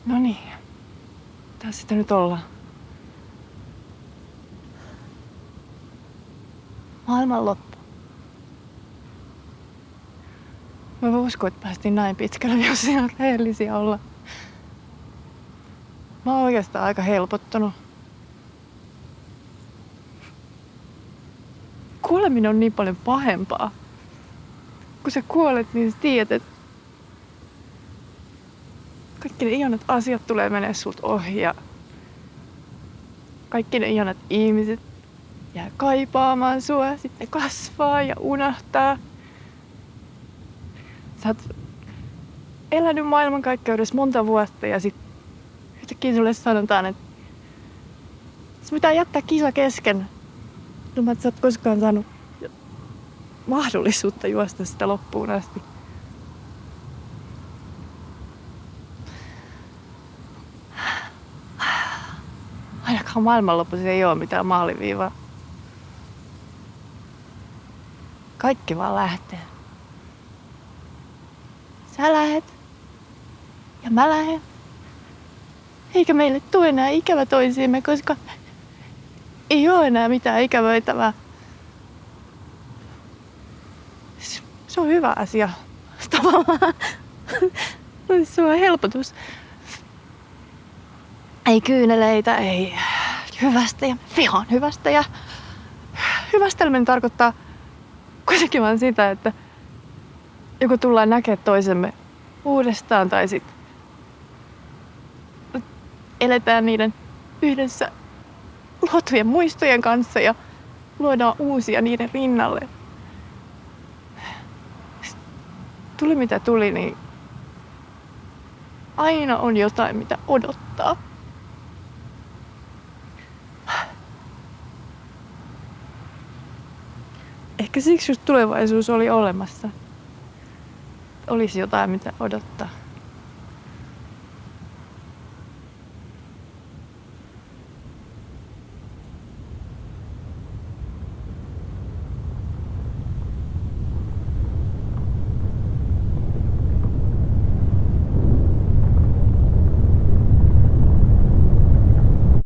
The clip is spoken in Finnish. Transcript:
No niin. Taas sitä nyt ollaan. Maailmanloppu. Mä voin uskoa, että päästiin näin pitkälle, jos ihan rehellisiä olla. Mä oon oikeastaan aika helpottunut. Kuoleminen on niin paljon pahempaa. Kun sä kuolet, niin sä tiedät, että kaikki ne ihanat asiat tulee menee sut ohi ja kaikki ne ihanat ihmiset jää kaipaamaan sua, sitten kasvaa ja unohtaa. Sä oot elänyt maailmankaikkeudessa monta vuotta ja sit yhtäkkiä sulle sanotaan, että sun pitää jättää kisa kesken. Ilman, että sä oot koskaan saanut mahdollisuutta juosta sitä loppuun asti. Ainakaan maailmanlopussa ei oo mitään maaliviivaa. Kaikki vaan lähtee. Sä lähet. Ja mä lähen. Eikä meille tule enää ikävä toisiimme, koska ei oo enää mitään ikävöitävää. Se on hyvä asia. Tavallaan. Se on helpotus. Ei kyyneleitä, ei hyvästä ja vihaan hyvästä. Ja hyvästelminen tarkoittaa kuitenkin vaan sitä, että joko tullaan näkemään toisemme uudestaan tai sit eletään niiden yhdessä luotujen muistojen kanssa ja luodaan uusia niiden rinnalle. Tuli mitä tuli, niin aina on jotain, mitä odottaa. Ehkä siksi just tulevaisuus oli olemassa. Olisi jotain, mitä odottaa.